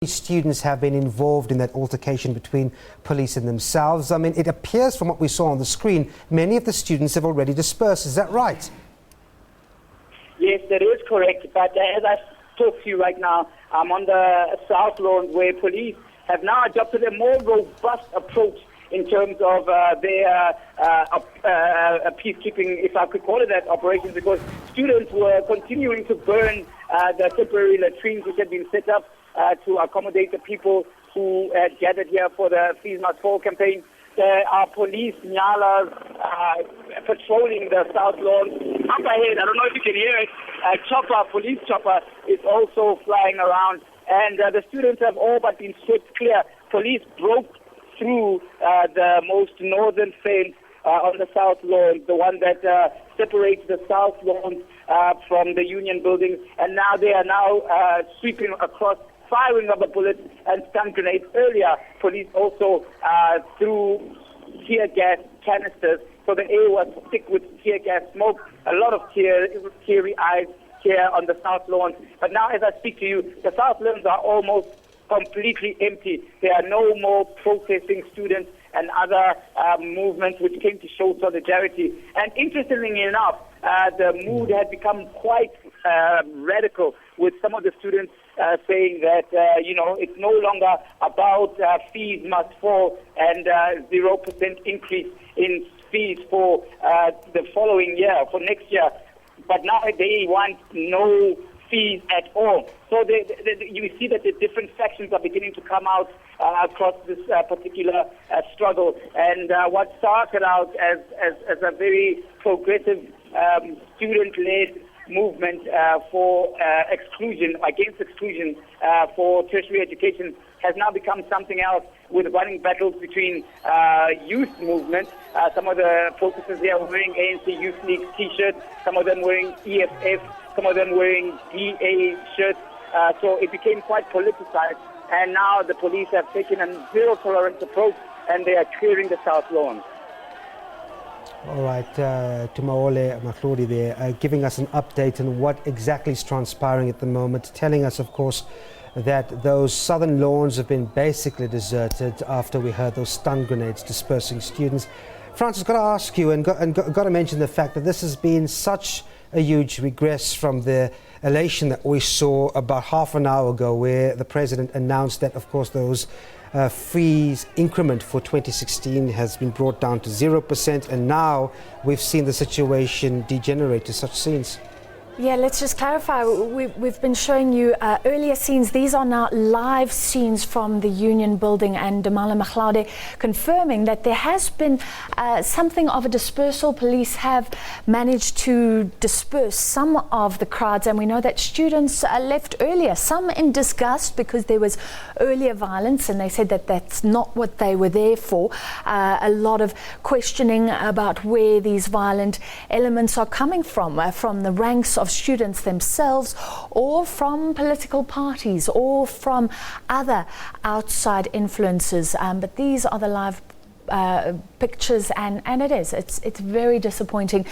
students have been involved in that altercation between police and themselves? I mean, it appears from what we saw on the screen, many of the students have already dispersed. Is that right? Yes, that is correct. But as I talk to you right now, I'm on the South Lawn, where police have now adopted a more robust approach in terms of their peacekeeping, if I could call it that, operations, because students were continuing to burn the temporary latrines which had been set up to accommodate the people who had gathered here for the Fees Must Fall campaign. There are police nyalas patrolling the South Lawn. Up ahead, I don't know if you can hear it, a police chopper is also flying around, and the students have all but been swept clear. Police broke through the most northern fence on the South Lawn, the one that separates the South Lawn from the Union building, and now they are sweeping across, firing rubber bullets and stun grenades. Earlier, police also threw tear gas canisters, so the air was thick with tear gas smoke, a lot of teary eyes here on the South Lawn. But now, as I speak to you, the South Lawns are almost completely empty. There are no more protesting students and other movements which came to show solidarity. And interestingly enough, the mood had become quite radical, with some of the students saying that, it's no longer about fees must fall and 0% increase in fees for the following year, for next year. But now they want no fees at all. So you see that the different factions are beginning to come out across this particular struggle. And what started out as a very progressive student-led movement for exclusion, against exclusion for tertiary education, has now become something else, with running battles between youth movements. Some of the protesters here are wearing ANC Youth League T-shirts, some of them wearing EFF, some of them wearing DA shirts. So it became quite politicized, and now the police have taken a zero-tolerance approach, and they are clearing the South Lawn. All right, Tumaole Mahlodi there, giving us an update on what exactly is transpiring at the moment, telling us, of course, that those southern lawns have been basically deserted after we heard those stun grenades dispersing students. Francis, got to ask you and got to mention the fact that this has been such a huge regress from the elation that we saw about half an hour ago, where the president announced that, of course, those fees increment for 2016 has been brought down to 0%, and now we've seen the situation degenerate to such scenes. Yeah, let's just clarify. We've been showing you earlier scenes. These are now live scenes from the Union building, and Damala Mahlade confirming that there has been something of a dispersal. Police have managed to disperse some of the crowds, and we know that students left earlier, some in disgust because there was earlier violence, and they said that that's not what they were there for. A lot of questioning about where these violent elements are coming from the ranks of students themselves, or from political parties, or from other outside influences. But these are the live pictures, and it's very disappointing.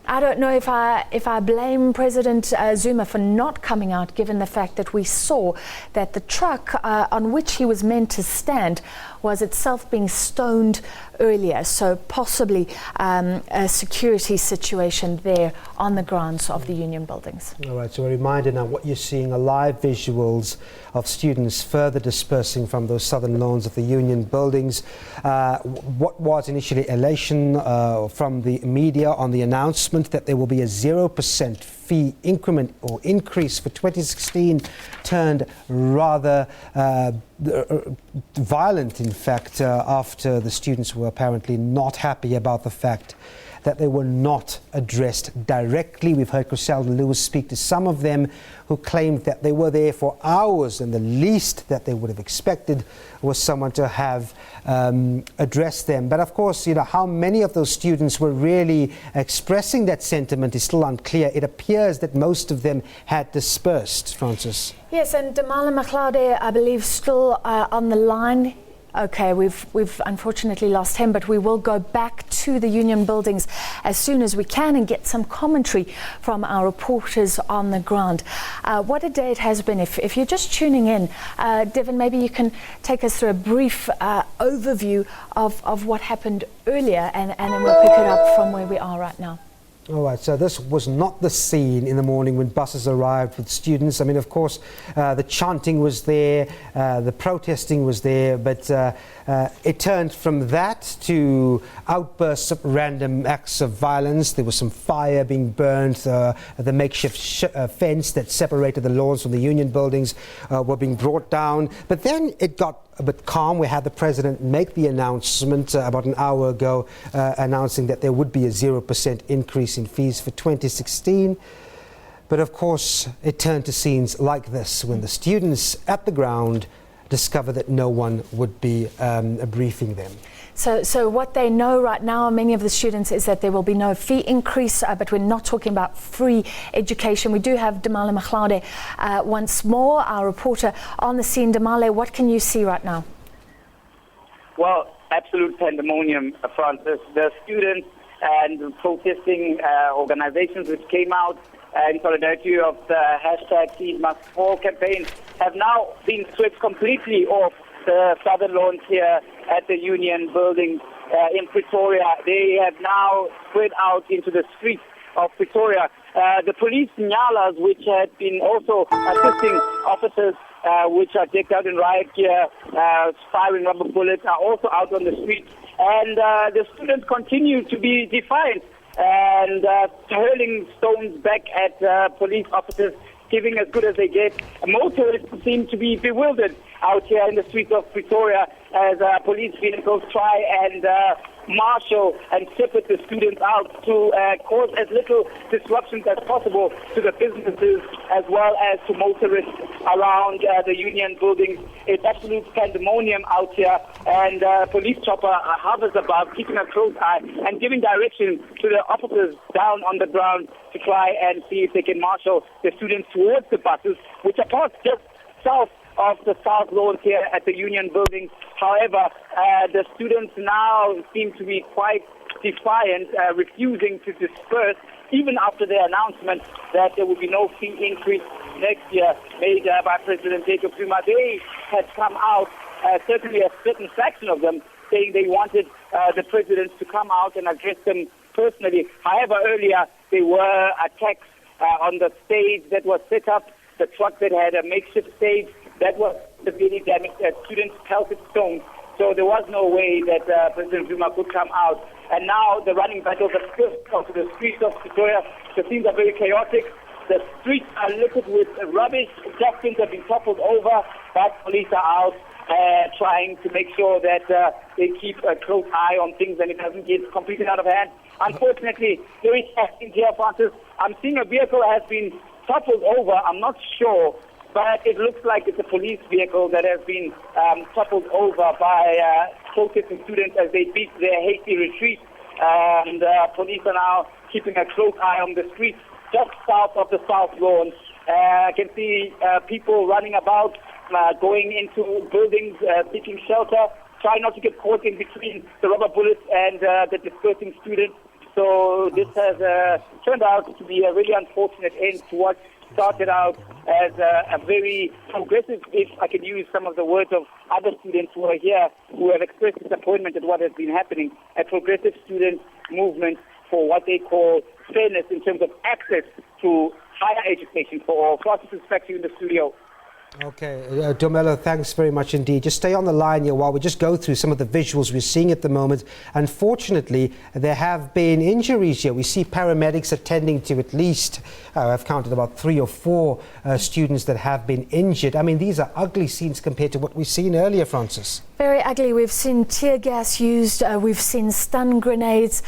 I don't know if I blame President Zuma for not coming out, given the fact that we saw that the truck on which he was meant to stand was itself being stoned earlier. So possibly a security situation there on the grounds of the Union buildings. All right, so a reminder now, what you're seeing are live visuals of students further dispersing from those southern lawns of the Union buildings. What was initially elation from the media on the announcement that there will be a 0% fee increment or increase for 2016 turned rather violent, in fact, after the students were apparently not happy about the fact that they were not addressed directly. We've heard Griselda Lewis speak to some of them who claimed that they were there for hours, and the least that they would have expected was someone to have addressed them. But of course, how many of those students were really expressing that sentiment is still unclear. It appears that most of them had dispersed, Francis. Yes, and Damala Mahlade, I believe, still on the line. Okay, we've unfortunately lost him, but we will go back to the union buildings as soon as we can and get some commentary from our reporters on the ground. What a day it has been. If you're just tuning in, Devin, maybe you can take us through a brief overview of what happened earlier, and then we'll pick it up from where we are right now. All right, so this was not the scene in the morning when buses arrived with students. I mean, of course, the chanting was there, the protesting was there, but it turned from that to outbursts of random acts of violence. There was some fire being burned, the makeshift fence that separated the lawns from the union buildings were being brought down. But then it got a bit calm. We had the president make the announcement about an hour ago, announcing that there would be a 0% increase in fees for 2016. But of course, it turned to scenes like this when the students at the ground discovered that no one would be briefing them. So what they know right now, many of the students, is that there will be no fee increase, but we're not talking about free education. We do have Damale Mchlaude once more, our reporter on the scene. Damale, what can you see right now? Well, absolute pandemonium, Francis. The students and protesting organizations which came out in solidarity of the hashtag Fees Must Fall campaign have now been swept completely off the southern lawns here at the Union building in Pretoria. They have now spread out into the streets of Pretoria. The police nyalas, which had been also assisting officers which are decked out in riot gear, firing rubber bullets, are also out on the streets. And the students continue to be defiant and hurling stones back at police officers, giving as good as they get. Motorists seem to be bewildered out here in the streets of Pretoria as police vehicles try and marshal and separate the students out to cause as little disruptions as possible to the businesses as well as to motorists around the union buildings. It's absolute pandemonium out here, and police chopper hovers above, keeping a close eye and giving direction to the officers down on the ground to try and see if they can marshal the students towards the buses, which are parked just south of the south lawns here at the union building. However, the students now seem to be quite defiant, refusing to disperse, even after the announcement that there will be no fee increase next year made by President Jacob Zuma. They had come out, certainly a certain fraction of them, saying they wanted the president to come out and address them personally. However, earlier there were attacks on the stage that was set up, the truck that had a makeshift stage that was severely damaged. Students pelted stones, so there was no way that President Zuma could come out. And now the running battles have spilled onto the streets of Pretoria. The scenes are very chaotic. The streets are littered with rubbish. Dustbins have been toppled over, but police are out trying to make sure that they keep a close eye on things and it doesn't get completely out of hand. Unfortunately, there is acting here, Francis. I'm seeing a vehicle has been toppled over. I'm not sure, but it looks like it's a police vehicle that has been toppled over by protesting students as they beat their hasty retreat. And police are now keeping a close eye on the streets just south of the South Lawn. I can see people running about, going into buildings, seeking shelter, trying not to get caught in between the rubber bullets and the dispersing students. So this has turned out to be a really unfortunate end to what started out as a very progressive, if I can use some of the words of other students who are here, who have expressed disappointment at what has been happening, a progressive student movement for what they call fairness in terms of access to higher education for all. Francis, back to you in the studio. Okay, Domelo, thanks very much indeed. Just stay on the line here while we just go through some of the visuals we're seeing at the moment. Unfortunately, there have been injuries here. We see paramedics attending to at least, I've counted about 3 or 4 students that have been injured. I mean, these are ugly scenes compared to what we've seen earlier, Francis. Very ugly. We've seen tear gas used, we've seen stun grenades,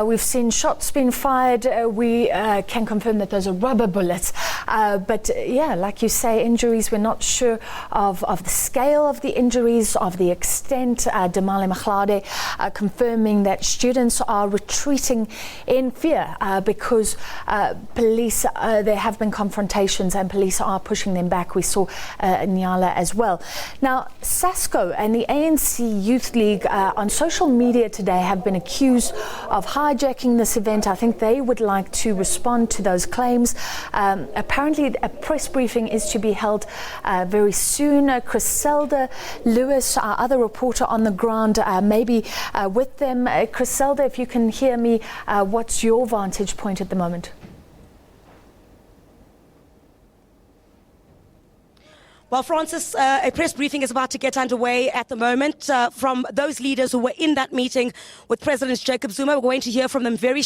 we've seen shots being fired. We can confirm that those are rubber bullets. But yeah, like you say, injuries, we're not sure of the scale of the injuries, of the extent. Damale Mchlaude confirming that students are retreating in fear because police, there have been confrontations and police are pushing them back. We saw Nyala as well. Now, SASCO and the ANC Youth League on social media today have been accused of hijacking this event. I think they would like to respond to those claims. Apparently, a press briefing is to be held very soon. Griselda Lewis, our other reporter on the ground, maybe with them. Griselda, if you can hear me, what's your vantage point at the moment? Well, Francis, a press briefing is about to get underway at the moment from those leaders who were in that meeting with President Jacob Zuma. We're going to hear from them very